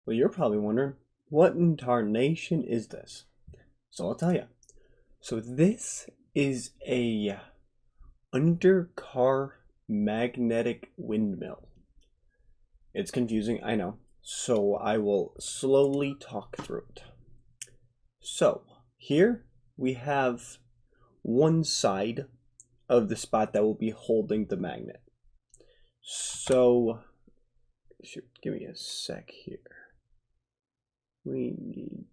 Well, you're probably wondering, what in tarnation is this? So I'll tell you. So this is a undercar magnetic windmill. It's confusing, I know. So I will slowly talk through it. So here we have one side of the spot that will be holding the magnet. So, give me a sec here. We need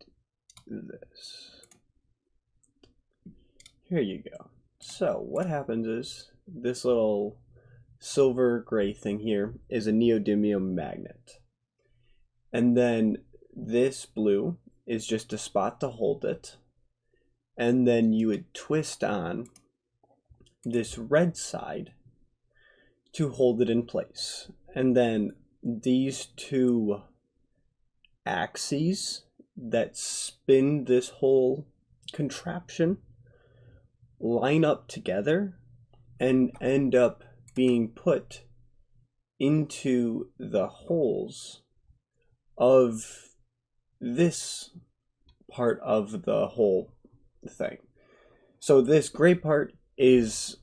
this. Here you go. So what happens is this little silver gray thing here is a neodymium magnet. And then this blue is just a spot to hold it. And then you would twist on this red side to hold it in place. And then these two axes that spin this whole contraption line up together and end up being put into the holes of this part of the whole thing. So this gray part is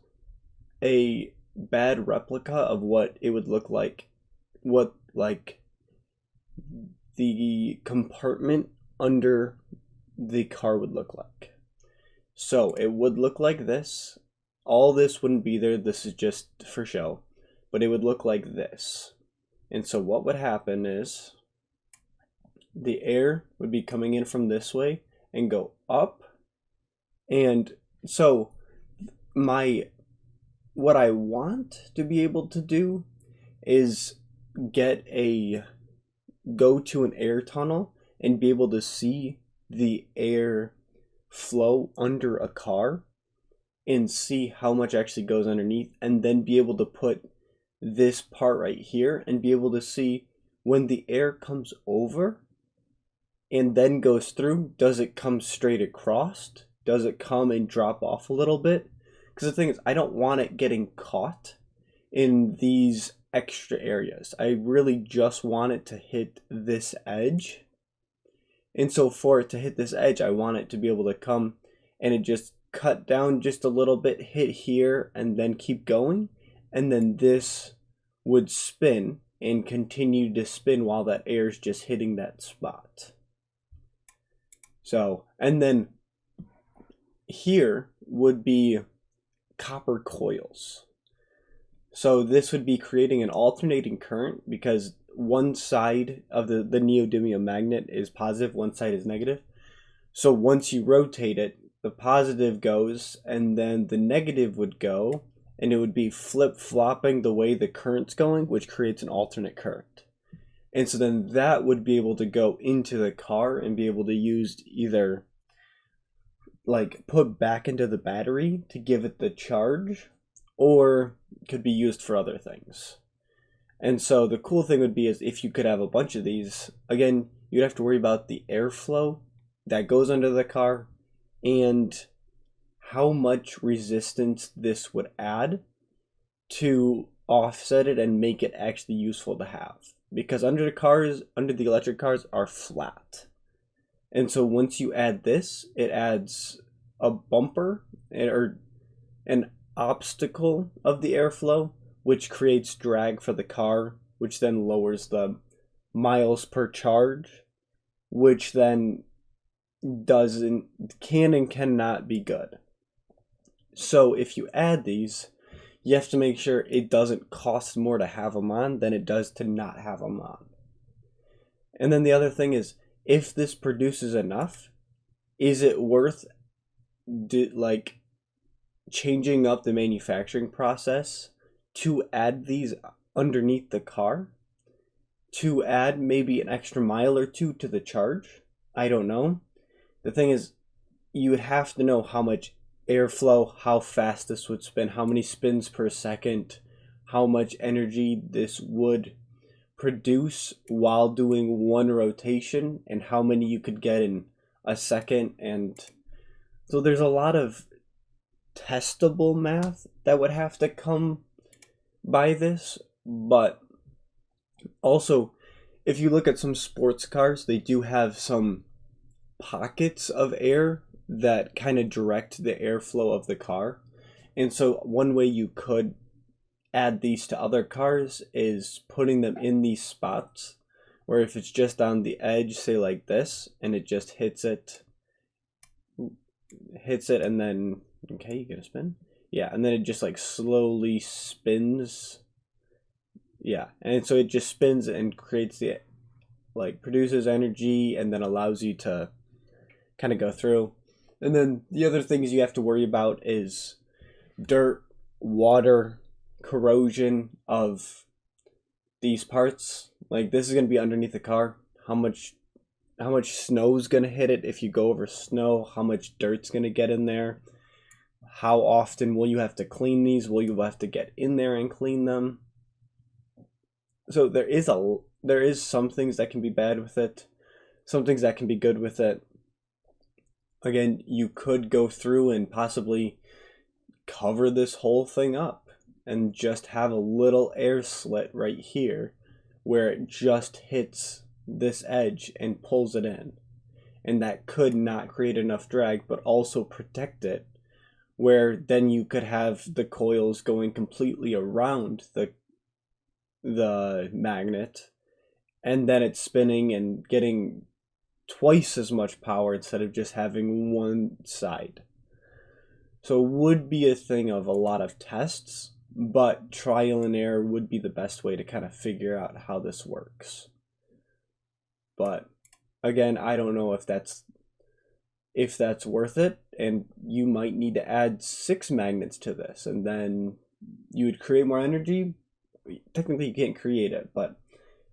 a bad replica of what it would look like, what like the compartment under the car would look like. So it would look like this. All this wouldn't be there. This is just for show. But it would look like this. And so what would happen is the air would be coming in from this way and go up. And so what I want to be able to do is go to an air tunnel and be able to see the air flow under a car and see how much actually goes underneath, and then be able to put this part right here and be able to see when the air comes over and then goes through, does it come straight across? Does it come and drop off a little bit? Because the thing is, I don't want it getting caught in these extra areas. I really just want it to hit this edge. And so for it to hit this edge, I want it to be able to come and it just cut down just a little bit, hit here, and then keep going. And then this would spin and continue to spin while that air is just hitting that spot. So, and then here would be copper coils. So this would be creating an alternating current because one side of the neodymium magnet is positive, one side is negative. So once you rotate it, the positive goes and then the negative would go, and it would be flip-flopping the way the current's going, which creates an alternate current. And so then that would be able to go into the car and be able to use either like put back into the battery to give it the charge, or could be used for other things. And so the cool thing would be is if you could have a bunch of these, again, you'd have to worry about the airflow that goes under the car and how much resistance this would add to offset it and make it actually useful to have. Because under the electric cars are flat. And so once you add this, it adds a bumper or an obstacle of the airflow, which creates drag for the car, which then lowers the miles per charge, which then can and cannot be good. So if you add these, you have to make sure it doesn't cost more to have them on than it does to not have them on. And then the other thing is, if this produces enough, is it worth changing up the manufacturing process to add these underneath the car? To add maybe an extra mile or two to the charge? I don't know. The thing is, you would have to know how much airflow, how fast this would spin, how many spins per second, how much energy this would produce while doing one rotation, and how many you could get in a second. And so there's a lot of testable math that would have to come by this, but also if you look at some sports cars, they do have some pockets of air that kind of direct the airflow of the car. And so one way you could add these to other cars is putting them in these spots where if it's just on the edge, say like this, and it just hits it and then, okay, you get a spin. Yeah, and then it just like slowly spins. Yeah, and so it just spins and creates the, like, produces energy and then allows you to kind of go through. And then the other things you have to worry about is dirt, water, corrosion of these parts. Like, this is going to be underneath the car. How much snow's going to hit it if you go over snow? How much dirt's going to get in there? How often will you have to clean these? Will you have to get in there and clean them? So there is some things that can be bad with it, some things that can be good with it. Again, you could go through and possibly cover this whole thing up and just have a little air slit right here where it just hits this edge and pulls it in. And that could not create enough drag, but also protect it, where then you could have the coils going completely around the magnet, and then it's spinning and getting twice as much power instead of just having one side. So it would be a thing of a lot of tests, but trial and error would be the best way to kind of figure out how this works. But again, I don't know if that's worth it, and you might need to add 6 magnets to this, and then you would create more energy. Technically you can't create it, but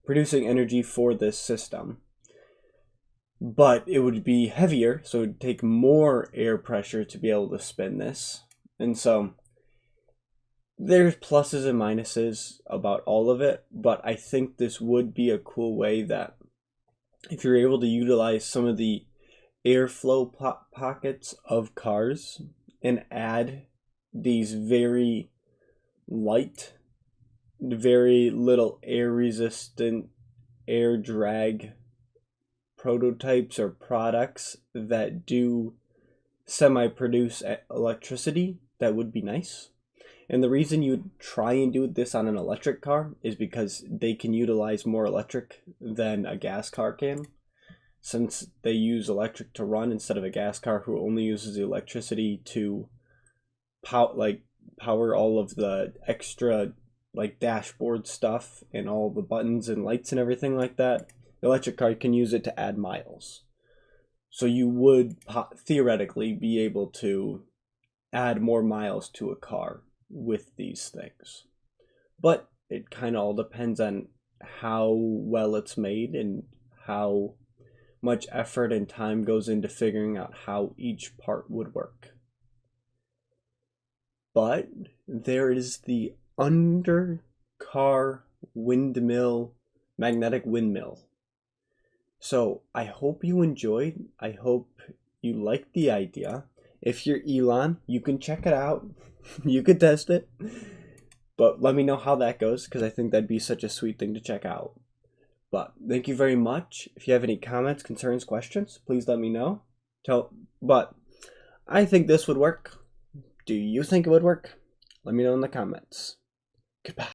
producing energy for this system. But it would be heavier, so it would take more air pressure to be able to spin this. And so there's pluses and minuses about all of it, but I think this would be a cool way that if you're able to utilize some of the airflow pockets of cars and add these very light, very little air resistant, air drag prototypes or products that do semi-produce electricity, that would be nice. And the reason you try and do this on an electric car is because they can utilize more electric than a gas car can, since they use electric to run instead of a gas car who only uses the electricity to power all of the extra, like, dashboard stuff and all the buttons and lights and everything like that. The electric car can use it to add miles. So you would theoretically be able to add more miles to a car with these things. But it kind of all depends on how well it's made and how much effort and time goes into figuring out how each part would work. But there is the Undercar Magnetic Windmill. So I hope you enjoyed. I hope you liked the idea. If you're Elon, you can check it out. You could test it. But let me know how that goes, because I think that'd be such a sweet thing to check out. But thank you very much. If you have any comments, concerns, questions, please let me know. But I think this would work. Do you think it would work? Let me know in the comments. Goodbye.